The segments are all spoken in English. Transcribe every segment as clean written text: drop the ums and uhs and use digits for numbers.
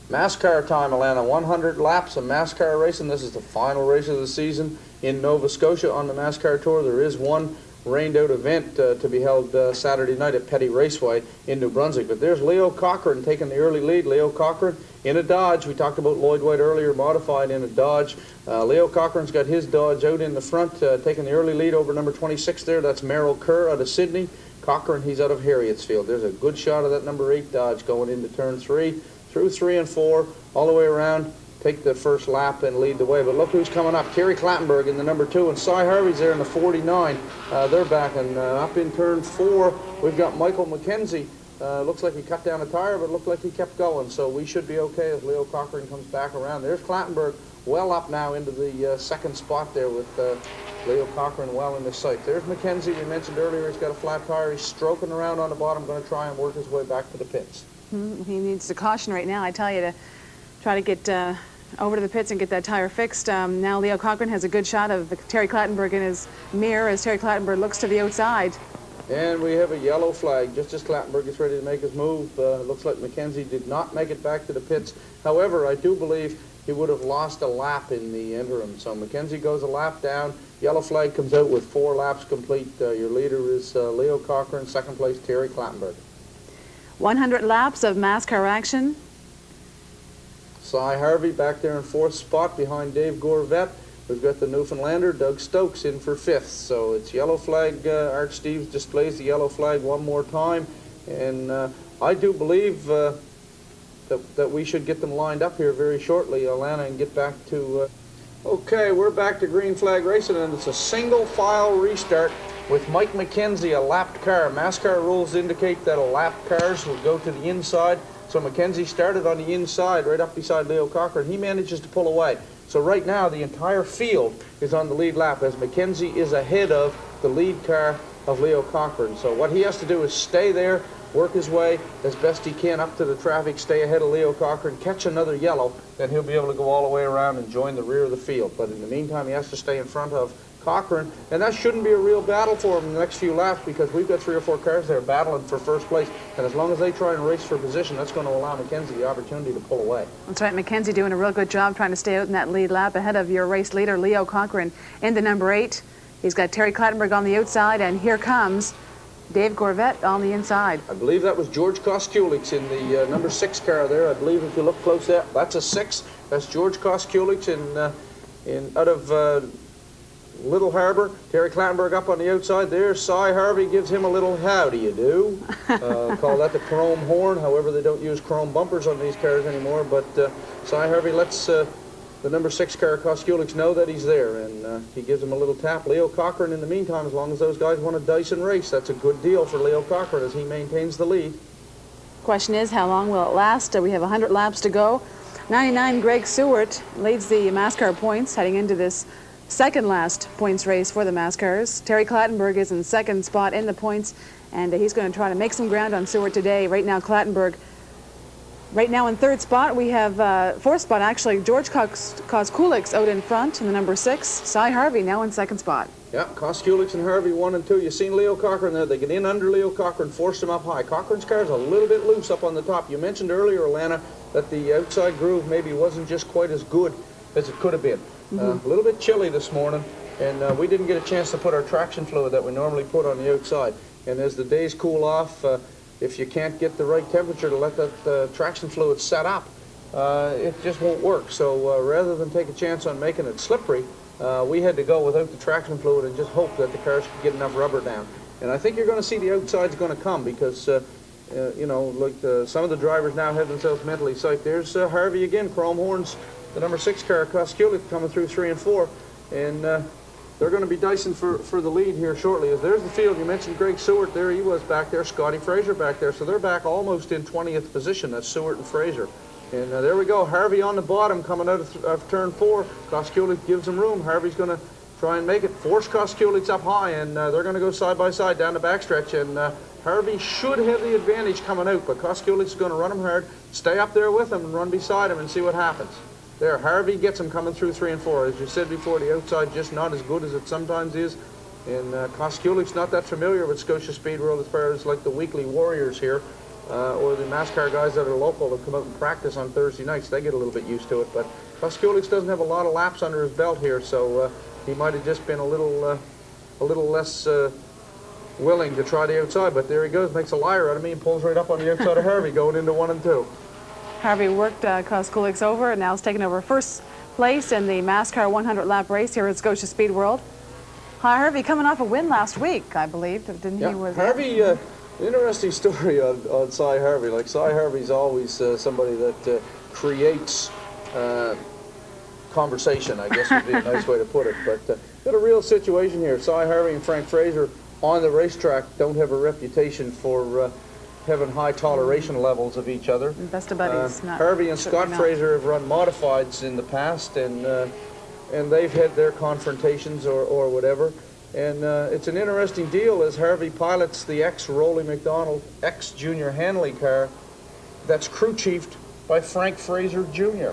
MASCAR time, Alana. 100 laps of MASCAR racing. This is the final race of the season in Nova Scotia on the MASCAR Tour. There is one rained-out event to be held Saturday night at Petty Raceway in New Brunswick. But there's Leo Cochran taking the early lead. Leo Cochran in a Dodge. We talked about Lloyd White earlier, modified in a Dodge. Leo Cochran's got his Dodge out in the front, taking the early lead over number 26 there. That's Merrill Kerr out of Sydney. Cochran, he's out of Harrietsfield. There's a good shot of that number 8 Dodge going into turn 3, through 3 and 4, all the way around. Take the first lap and lead the way. But look who's coming up. Terry Clattenburg in the number 2, and Cy Harvey's there in the 49. They're back, and up in turn 4, we've got Michael McKenzie. Looks like he cut down a tire, but looked like he kept going. So we should be okay as Leo Cochran comes back around. There's Clattenburg well up now into the second spot there with Leo Cochran well in the sight. There's McKenzie. We mentioned earlier he's got a flat tire. He's stroking around on the bottom, going to try and work his way back to the pits. He needs to caution right now, I tell you, to try to get over to the pits and get that tire fixed. Now Leo Cochran has a good shot of Terry Clattenburg in his mirror as Terry Clattenburg looks to the outside. And we have a yellow flag just as Clattenburg is ready to make his move. Looks like McKenzie did not make it back to the pits. However, I do believe he would have lost a lap in the interim. So McKenzie goes a lap down. Yellow flag comes out with 4 laps complete. Your leader is Leo Cochran. Second place, Terry Clattenburg. 100 laps of MASCAR action. Cy Harvey back there in 4th spot behind Dave Gorvette. We've got the Newfoundlander, Doug Stokes, in for 5th. So it's yellow flag. Art Steves displays the yellow flag one more time. And I do believe that we should get them lined up here very shortly, Alana, and get back to... Okay, we're back to green flag racing, and it's a single file restart with Mike McKenzie, a lapped car. MASCAR rules indicate that lapped cars will go to the inside. So McKenzie started on the inside, right up beside Leo Cochran. He manages to pull away. So right now, the entire field is on the lead lap as McKenzie is ahead of the lead car of Leo Cochran. So what he has to do is stay there, work his way as best he can up to the traffic, stay ahead of Leo Cochran, catch another yellow, then he'll be able to go all the way around and join the rear of the field. But in the meantime, he has to stay in front of Cochran, and that shouldn't be a real battle for him in the next few laps because we've got 3 or 4 cars there battling for first place, and as long as they try and race for position, that's going to allow McKenzie the opportunity to pull away. That's right, McKenzie doing a real good job trying to stay out in that lead lap ahead of your race leader, Leo Cochran, in the number 8. He's got Terry Clattenburg on the outside, and here comes Dave Gorvette on the inside. I believe that was George Koskulics in the number 6 car there. I believe if you look close there, that's a 6. That's George Koskulics out of Little Harbor. Terry Clattenburg up on the outside there. Cy Harvey gives him a little how do you do. Call that the chrome horn. However, they don't use chrome bumpers on these cars anymore. But Cy Harvey lets the number 6 car, Koskulics, know that he's there, and he gives him a little tap. Leo Cochran, in the meantime, as long as those guys want a Dyson race, that's a good deal for Leo Cochran as he maintains the lead. Question is, how long will it last? We have 100 laps to go. 99 Greg Seward leads the MASCAR points heading into this second last points race for the MASCARs. Terry Clattenburg is in 2nd spot in the points, and he's going to try to make some ground on Seward today. Right now, Clattenburg, right now in 3rd spot. We have 4th spot, actually, George Koskulics out in front in the number 6. Cy Harvey now in 2nd spot. Yeah, Koskulics and Harvey 1 and 2. You've seen Leo Cochran there. They get in under Leo Cochran, forced him up high. Cochran's car's a little bit loose up on the top. You mentioned earlier, Alana, that the outside groove maybe wasn't just quite as good as it could have been. A little bit chilly this morning, and we didn't get a chance to put our traction fluid that we normally put on the outside. And as the days cool off, if you can't get the right temperature to let that traction fluid set up, it just won't work. So rather than take a chance on making it slippery, we had to go without the traction fluid and just hope that the cars could get enough rubber down. And I think you're going to see the outside's going to come because, you know, like some of the drivers now have themselves mentally psyched. There's Harvey again, chrome horns, the number 6 car, Koskulic, coming through 3 and 4. And they're going to be dicing for the lead here shortly. As there's the field, you mentioned Greg Seward, there he was back there, Scotty Fraser back there. So they're back almost in 20th position. That's Seward and Fraser. And there we go, Harvey on the bottom coming out of turn 4. Koskulic gives him room. Harvey's going to try and make it, force Koskulic up high, and they're going to go side by side down the backstretch. And Harvey should have the advantage coming out, but Koskulic's going to run him hard, stay up there with him and run beside him and see what happens. There, Harvey gets him coming through 3 and 4. As you said before, the outside just not as good as it sometimes is. And Koskulic's not that familiar with Scotia Speedworld as far as like the weekly warriors here. or the MASCAR guys that are local that come out and practice on Thursday nights, they get a little bit used to it. But Koskulik doesn't have a lot of laps under his belt here, so he might have just been a little less willing to try the outside. But there he goes, makes a liar out of me and pulls right up on the outside of Harvey going into 1 and 2. Harvey worked Koskulik's over and now is taking over first place in the NASCAR 100-lap race here at Scotia Speedworld. Harvey coming off a win last week, I believe, didn't he? Yeah, Harvey, interesting story on Cy Harvey. Like, Cy Harvey's always somebody that creates conversation, I guess would be a nice way to put it. But got a real situation here. Cy Harvey and Frank Fraser on the racetrack don't have a reputation for having high toleration levels of each other. Best of buddies. Harvey and Scott Fraser have run modifieds in the past, and they've had their confrontations or whatever. And it's an interesting deal as Harvey pilots the ex-Rollie McDonald, ex-Junior Hanley car that's crew chiefed by Frank Fraser Jr.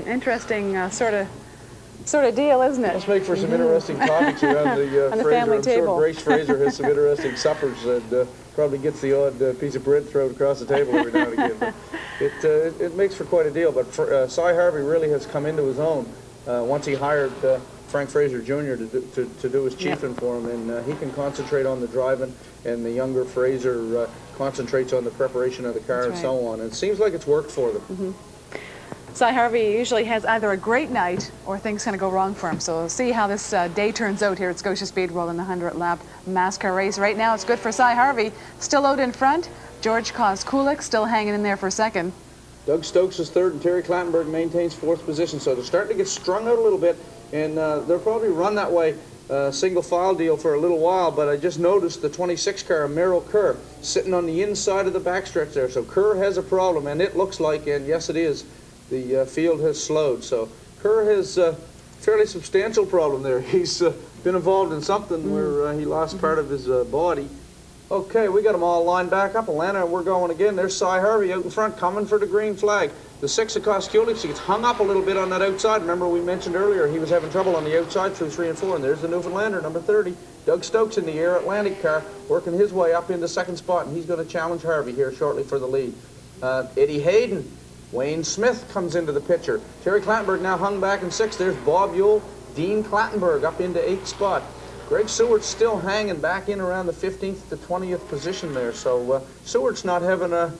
Interesting sort of deal, isn't it? Let's make for some interesting topics around the on the Fraser. family I'm table. sure Grace Fraser has some interesting suppers and probably gets the odd piece of bread thrown across the table every now and again. But it makes for quite a deal. But Cy Harvey really has come into his own once he hired Frank Fraser Jr. to do his chiefing for him, and he can concentrate on the driving, and the younger Fraser concentrates on the preparation of the car and so on. And it seems like it's worked for them. Cy Harvey usually has either a great night or things kind of go wrong for him. So we'll see how this day turns out here at Scotia Speedworld in the 100-lap NASCAR race. Right now it's good for Cy Harvey. Still out in front. George Koskulik still hanging in there for second. Doug Stokes is third, and Terry Clattenburg maintains fourth position. So they're starting to get strung out a little bit, and they'll probably run that way, single file deal for a little while. But I just noticed the 26 car, Merrill Kerr, sitting on the inside of the backstretch there. So Kerr has a problem, and it looks like, and yes it is, the field has slowed. So Kerr has a fairly substantial problem there. He's been involved in something where he lost part of his body. Okay, we got them all lined back up. Atlanta, we're going again. There's Cy Harvey out in front, coming for the green flag. The 6 of Koskulik, he gets hung up a little bit on that outside. Remember, we mentioned earlier he was having trouble on the outside through 3 and 4. And there's the Newfoundlander, number 30. Doug Stokes in the Air Atlantic car, working his way up into second spot, and he's going to challenge Harvey here shortly for the lead. Eddie Hayden, Wayne Smith comes into the picture. Terry Clattenburg now hung back in 6th. There's Bob Ewell, Dean Clattenburg up into 8th spot. Greg Sewart's still hanging back in around the 15th to 20th position there. So Sewart's not having a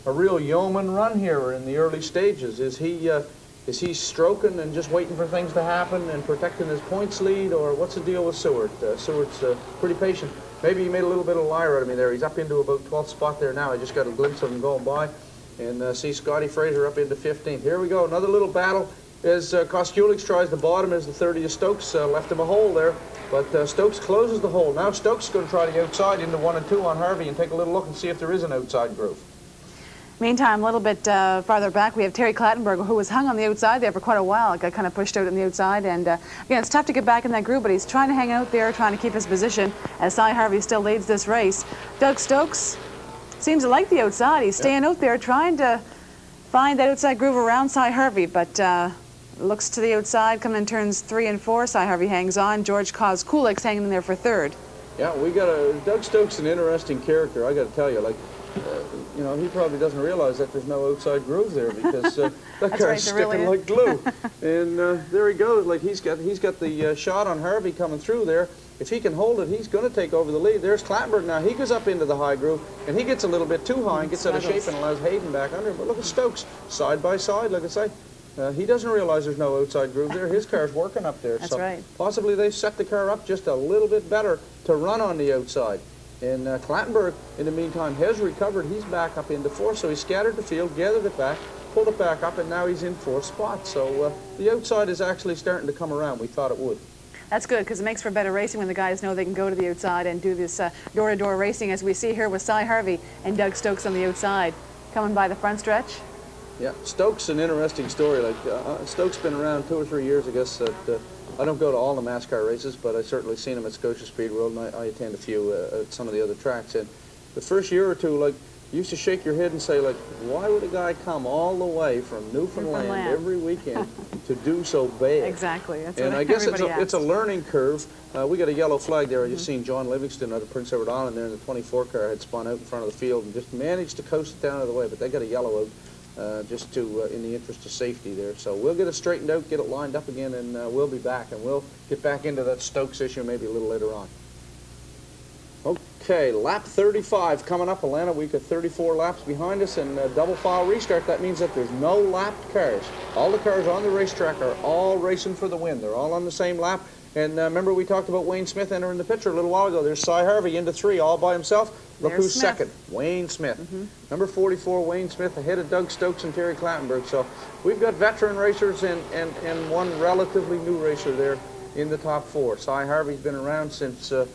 real yeoman run here in the early stages. Is he stroking and just waiting for things to happen and protecting his points lead, or what's the deal with Sewart? Sewart's pretty patient. Maybe he made a little bit of a liar out of me there. He's up into about 12th spot there now. I just got a glimpse of him going by. And see Scotty Fraser up into 15th. Here we go, another little battle as Koskulik tries the bottom as the 30 of Stokes left him a hole there. But Stokes closes the hole. Now Stokes is going to try the outside into 1 and 2 on Harvey and take a little look and see if there is an outside groove. Meantime, a little bit farther back, we have Terry Clattenburg, who was hung on the outside there for quite a while. Got kind of pushed out on the outside, and again, it's tough to get back in that groove, but he's trying to hang out there, trying to keep his position as Cy Harvey still leads this race. Doug Stokes seems to like the outside. He's staying out there, trying to find that outside groove around Cy Harvey, but looks to the outside, coming in turns 3 and 4. Cy Harvey hangs on. George Koskulik's hanging in there for 3rd. Yeah, we got Doug Stokes, an interesting character. I got to tell you, like, you know, he probably doesn't realize that there's no outside groove there because that car's sticking like glue. And there he goes. Like he's got the shot on Harvey coming through there. If he can hold it, he's going to take over the lead. There's Clattenburg now. He goes up into the high groove, and he gets a little bit too high and gets out of shape and allows Hayden back under. But look at Stokes, side by side, like I say. He doesn't realize there's no outside groove there. His car's working up there. That's so right. Possibly they've set the car up just a little bit better to run on the outside. And Clattenburg, in the meantime, has recovered. He's back up into 4th, so he scattered the field, gathered it back, pulled it back up, and now he's in 4th spot. So the outside is actually starting to come around. We thought it would. That's good, because it makes for better racing when the guys know they can go to the outside and do this door-to-door racing, as we see here with Cy Harvey and Doug Stokes on the outside, coming by the front stretch. Yeah, Stokes, an interesting story. Like Stokes been around 2 or 3 years, I guess. I don't go to all the NASCAR races, but I certainly seen him at Scotia Speedworld, and I attend a few at some of the other tracks. And the first year or two, like You used to shake your head and say, like, why would a guy come all the way from Newfoundland every weekend to do so bad? Exactly. That's and what I guess everybody it's a asks. learning curve. We got a yellow flag there. You've seen John Livingston out of Prince Edward Island there in the 24 car had spun out in front of the field and just managed to coast it down out of the way. But they got a yellow out just to in the interest of safety there. So we'll get it straightened out, get it lined up again, and we'll be back. And we'll get back into that Stokes issue maybe a little later on. Okay, lap 35 coming up, Atlanta. We got 34 laps behind us and a double file restart. That means that there's no lapped cars. All the cars on the racetrack are all racing for the win. They're all on the same lap. And remember we talked about Wayne Smith entering the picture a little while ago. There's Cy Harvey into 3 all by himself. Look There's who's Smith. second, Wayne Smith. Number 44, Wayne Smith, ahead of Doug Stokes and Terry Clattenburg. So we've got veteran racers and one relatively new racer there in the top 4. Cy Harvey's been around since the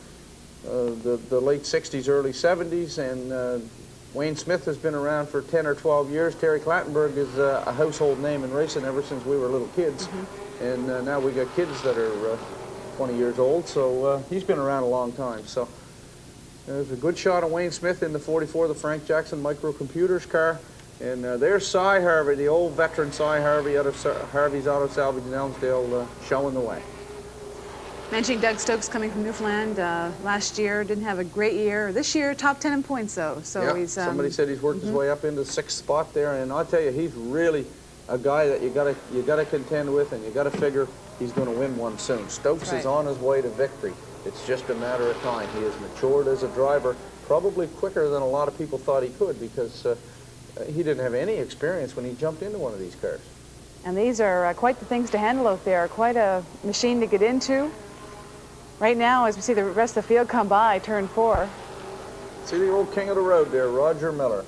late 60s, early 70s, and Wayne Smith has been around for 10 or 12 years. Terry Clattenburg is a household name in racing ever since we were little kids. And now we got kids that are 20 years old, so he's been around a long time. So there's a good shot of Wayne Smith in the 44, the Frank Jackson Microcomputers car. And there's Cy Harvey, the old veteran Cy Harvey out of Harvey's Auto Salvage in Elmsdale, showing the way. Mentioning Doug Stokes coming from Newfoundland last year, didn't have a great year. This year, top 10 in points though. So yeah, he's somebody said he's worked his way up into the 6th spot there, and I'll tell you, he's really a guy that you gotta contend with, and you gotta figure he's going to win one soon. Stokes is on his way to victory. It's just a matter of time. He has matured as a driver, probably quicker than a lot of people thought he could, because he didn't have any experience when he jumped into one of these cars. And these are quite the things to handle out there. Quite a machine to get into. Right now, as we see the rest of the field come by, turn 4. See the old king of the road there, Roger Miller.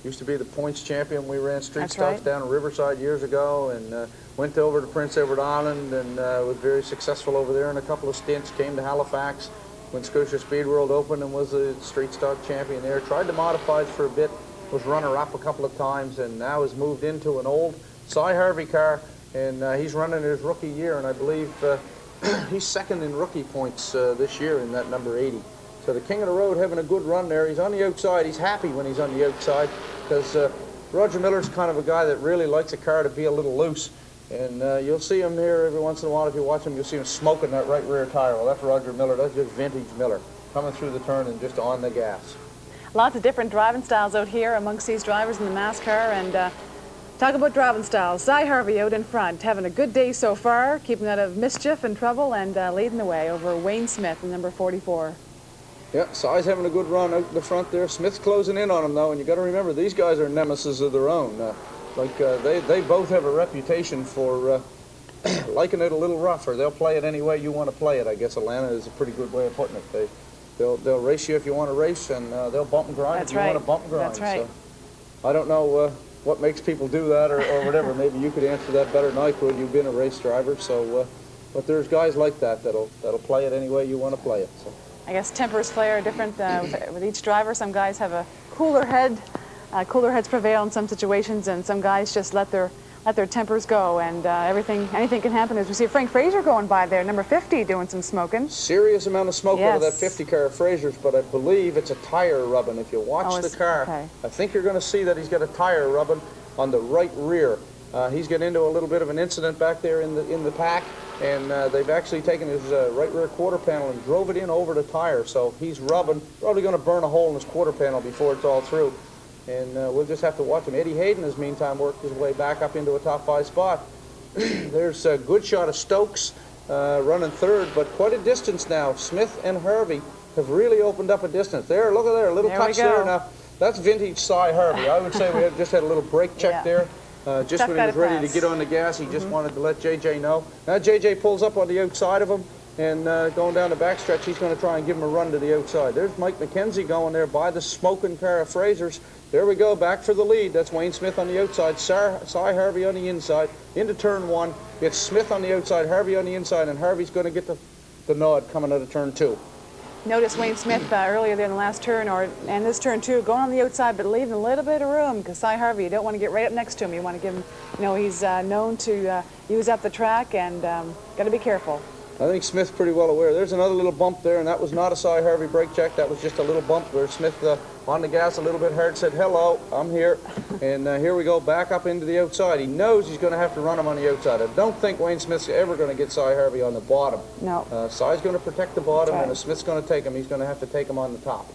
Used to be the points champion. We ran street stocks down in Riverside years ago, and went over to Prince Edward Island and was very successful over there in a couple of stints. Came to Halifax when Scotia Speedworld opened and was a street stock champion there. Tried to modify it for a bit, was runner-up a couple of times, and now has moved into an old Cy Harvey car, and he's running his rookie year, and I believe he's second in rookie points this year in that number 80. So the king of the road having a good run there. He's on the outside. He's happy when he's on the outside because Roger Miller's kind of a guy that really likes a car to be a little loose. And you'll see him here every once in a while. If you watch him, you'll see him smoking that right rear tire. Well, that's Roger Miller. That's just vintage Miller coming through the turn and just on the gas. Lots of different driving styles out here amongst these drivers in the MASCAR. And talk about driving styles. Cy Harvey out in front, having a good day so far, keeping out of mischief and trouble, and leading the way over Wayne Smith in number 44. Yeah, Cy's having a good run out in the front there. Smith's closing in on him, though, and you got to remember, these guys are nemesis of their own. They both have a reputation for liking it a little rougher. They'll play it any way you want to play it. I guess Atlanta is a pretty good way of putting it. They'll race you if you want to race, and they'll bump and grind if you want to bump and grind. That's right. So, I don't know what makes people do that or whatever. Maybe you could answer that better than I could. You've been a race driver, so but there's guys like that'll play it any way you want to play it. So. I guess tempers play are different with each driver. Some guys have a cooler head. Cooler heads prevail in some situations, and some guys just let their tempers go, and anything can happen. As we see Frank Fraser going by there, number 50, doing some smoking. Serious amount of smoke out of that 50 car of Fraser's, but I believe it's a tire rubbing. If you watch the car, okay. I think you're going to see that he's got a tire rubbing on the right rear. He's getting into a little bit of an incident back there in the pack, and they've actually taken his right rear quarter panel and drove it in over the tire. So he's rubbing, probably going to burn a hole in his quarter panel before it's all through. And we'll just have to watch him. Eddie Hayden, in the meantime, worked his way back up into a top 5 spot. There's a good shot of Stokes running third, but quite a distance now. Smith and Harvey have really opened up a distance. There, look at there, a little touch there now. That's vintage Cy Harvey. I would say we just had a little brake check there. Just when he was ready to get on the gas, he just wanted to let JJ know. Now JJ pulls up on the outside of him, and going down the backstretch, he's going to try and give him a run to the outside. There's Mike McKenzie going there by the smoking car of Fraser's. There we go, back for the lead. That's Wayne Smith on the outside, Cy Harvey on the inside, into turn 1. It's Smith on the outside, Harvey on the inside, and Harvey's going to get the nod coming out of turn 2. Notice Wayne Smith earlier there in the last turn, and this turn 2, going on the outside, but leaving a little bit of room, because Cy Harvey, you don't want to get right up next to him. You want to give him, he's known to use up the track, and got to be careful. I think Smith's pretty well aware. There's another little bump there, and that was not a Cy Harvey brake check. That was just a little bump where Smith on the gas a little bit hard said, hello, I'm here. And here we go, back up into the outside. He knows he's going to have to run him on the outside. I don't think Wayne Smith's ever going to get Cy Harvey on the bottom. No. Cy's going to protect the bottom, right. and if Smith's going to take him, he's going to have to take him on the top.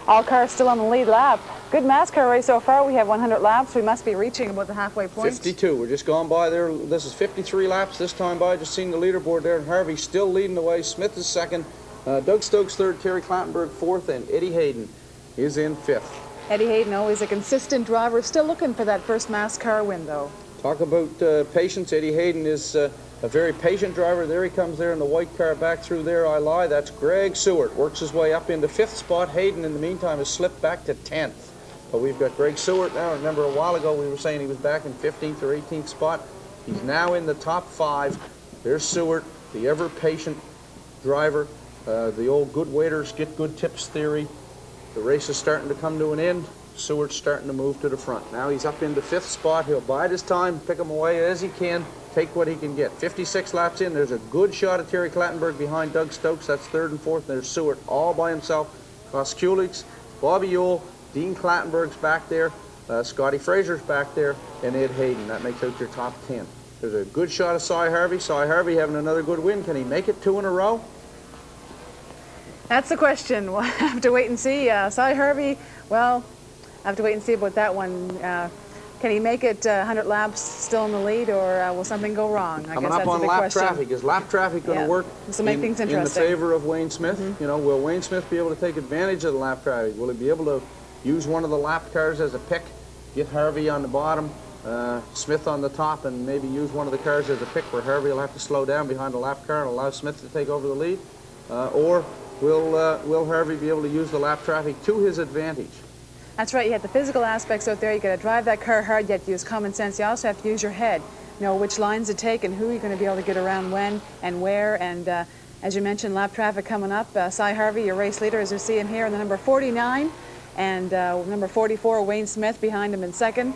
All cars still on the lead lap. Good MASCAR race so far. We have 100 laps. We must be reaching about the halfway point. 52. We're just gone by there. This is 53 laps this time by. Just seen the leaderboard there, and Harvey still leading the way. Smith is second. Doug Stokes third. Terry Clattenburg fourth, and Eddie Hayden is in fifth. Eddie Hayden, always a consistent driver. Still looking for that first MASCAR win, though. Talk about patience. Eddie Hayden is a very patient driver. There he comes there in the white car back through there. I lie. That's Greg Seward. Works his way up into fifth spot. Hayden, in the meantime, has slipped back to 10th. But we've got Greg Seward now. Remember, a while ago we were saying he was back in 15th or 18th spot. He's now in the top 5. There's Seward, the ever-patient driver. The old good waiters get good tips theory. The race is starting to come to an end. Seward's starting to move to the front. Now he's up into 5th spot. He'll bide his time, pick him away as he can, take what he can get. 56 laps in. There's a good shot of Terry Clattenburg behind Doug Stokes. That's 3rd and 4th. There's Seward all by himself. Koskulik's, Bobby Ewell, Dean Clattenburg's back there, Scotty Fraser's back there, and Ed Hayden. That makes out your top 10. There's a good shot of Cy Harvey. Cy Harvey having another good win. Can he make it 2 in a row? That's the question. We'll have to wait and see. Cy Harvey, well, I have to wait and see about that one. Can he make it 100 laps still in the lead, or will something go wrong? Coming up on lap traffic. Is lap traffic going to work to make things interesting in the favor of Wayne Smith? You know, will Wayne Smith be able to take advantage of the lap traffic? Will he be able to use one of the lap cars as a pick, get Harvey on the bottom, Smith on the top, and maybe use one of the cars as a pick where Harvey will have to slow down behind the lap car and allow Smith to take over the lead? Or will Harvey be able to use the lap traffic to his advantage? That's right. You have the physical aspects out there. You got to drive that car hard. You have to use common sense. You also have to use your head. Know which lines to take and who you're going to be able to get around when and where. And as you mentioned, lap traffic coming up. Cy Harvey, your race leader, as you see him here in the number 49, and number 44, Wayne Smith, behind him in second.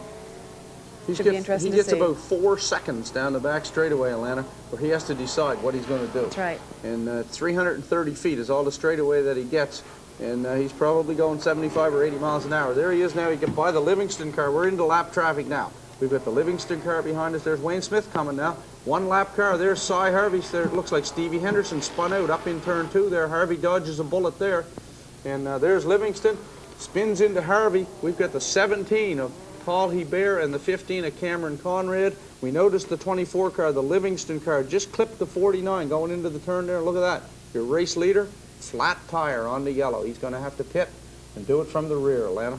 Should be interesting to see. He gets about 4 seconds down the back straightaway, Atlanta, where he has to decide what he's going to do. That's right. And 330 feet is all the straightaway that he gets. And he's probably going 75 or 80 miles an hour. There he is now. He can buy the Livingston car. We're into lap traffic now. We've got the Livingston car behind us. There's Wayne Smith coming now. 1 lap car. There's Cy Harvey. There it looks like Stevie Henderson spun out up in turn 2 there. Harvey dodges a bullet there. And there's Livingston. Spins into Harvey. We've got the 17 of Paul Hebert and the 15 of Cameron Conrad. We noticed the 24 car, the Livingston car, just clipped the 49 going into the turn there. Look at that. Your race leader. Flat tire on the yellow. He's going to have to pit and do it from the rear, Atlanta.